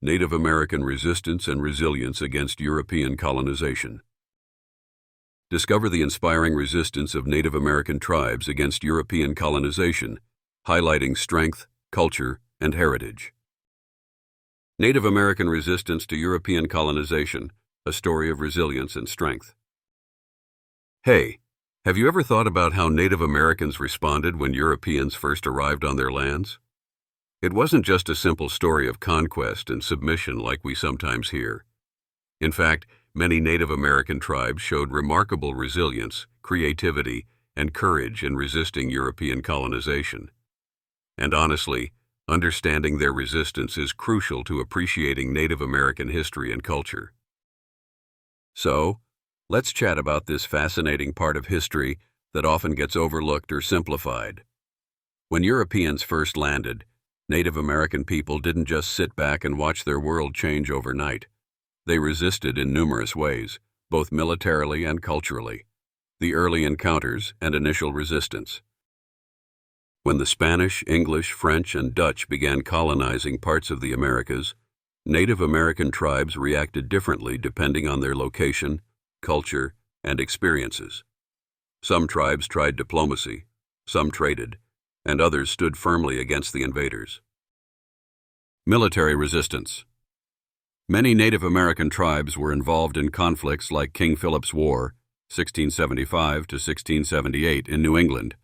Native American Resistance and Resilience Against European Colonization. Discover the inspiring resistance of Native American tribes against European colonization, highlighting strength, culture, and heritage. Native American Resistance to European Colonization, a story of resilience and strength. Hey, have you ever thought about how Native Americans responded when Europeans first arrived on their lands? It wasn't just a simple story of conquest and submission like we sometimes hear. In fact, many Native American tribes showed remarkable resilience, creativity, and courage in resisting European colonization. And honestly, understanding their resistance is crucial to appreciating Native American history and culture. So, let's chat about this fascinating part of history that often gets overlooked or simplified. When Europeans first landed, Native American people didn't just sit back and watch their world change overnight. They resisted in numerous ways, both militarily and culturally. The early encounters and initial resistance. When the Spanish, English, French, and Dutch began colonizing parts of the Americas, Native American tribes reacted differently depending on their location, culture, and experiences. Some tribes tried diplomacy, some traded, and others stood firmly against the invaders. Military resistance. Many Native American tribes were involved in conflicts like King Philip's War, 1675 to 1678 in New England,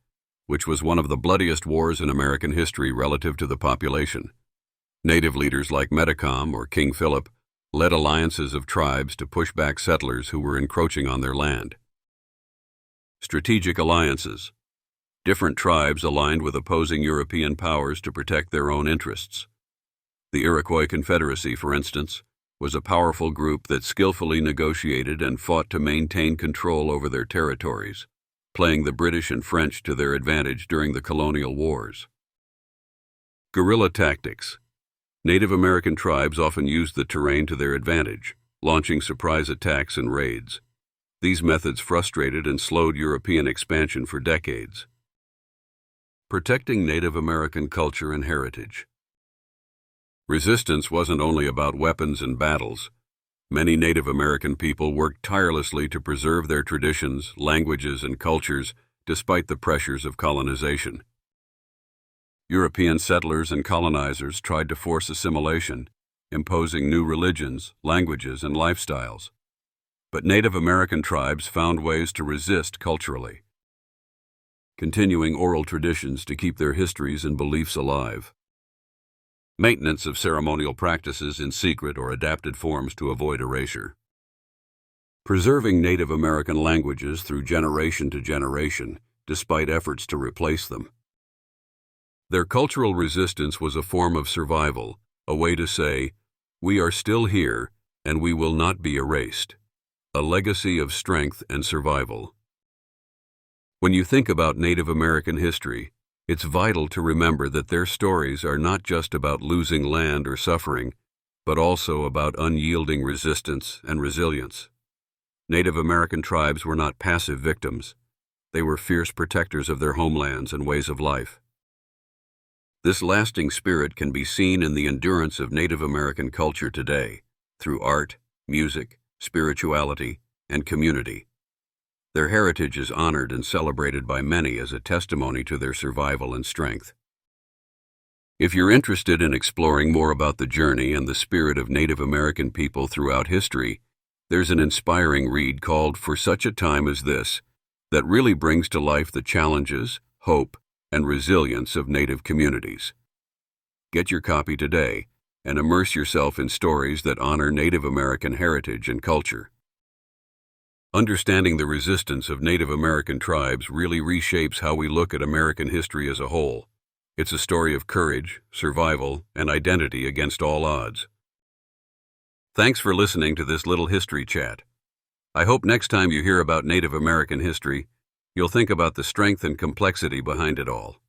which was one of the bloodiest wars in American history relative to the population. Native leaders like Metacom or King Philip led alliances of tribes to push back settlers who were encroaching on their land. Strategic alliances. Different tribes aligned with opposing European powers to protect their own interests. The Iroquois Confederacy, for instance, was a powerful group that skillfully negotiated and fought to maintain control over their territories, playing the British and French to their advantage during the colonial wars. Guerrilla tactics. Native American tribes often used the terrain to their advantage, launching surprise attacks and raids. These methods frustrated and slowed European expansion for decades. Protecting Native American culture and heritage. Resistance wasn't only about weapons and battles. Many Native American people worked tirelessly to preserve their traditions, languages, and cultures despite the pressures of colonization. European settlers and colonizers tried to force assimilation, imposing new religions, languages, and lifestyles. But Native American tribes found ways to resist culturally, continuing oral traditions to keep their histories and beliefs alive. Maintenance of ceremonial practices in secret or adapted forms to avoid erasure. Preserving Native American languages through generation to generation, despite efforts to replace them. Their cultural resistance was a form of survival, a way to say, "We are still here, and we will not be erased." A legacy of strength and survival. When you think about Native American history, it's vital to remember that their stories are not just about losing land or suffering, but also about unyielding resistance and resilience. Native American tribes were not passive victims. They were fierce protectors of their homelands and ways of life. This lasting spirit can be seen in the endurance of Native American culture today, through art, music, spirituality, and community. Their heritage is honored and celebrated by many as a testimony to their survival and strength. If you're interested in exploring more about the journey and the spirit of Native American people throughout history, there's an inspiring read called For Such a Time as This that really brings to life the challenges, hope, and resilience of Native communities. Get your copy today and immerse yourself in stories that honor Native American heritage and culture. Understanding the resistance of Native American tribes really reshapes how we look at American history as a whole. It's a story of courage, survival, and identity against all odds. Thanks for listening to this little history chat. I hope next time you hear about Native American history, you'll think about the strength and complexity behind it all.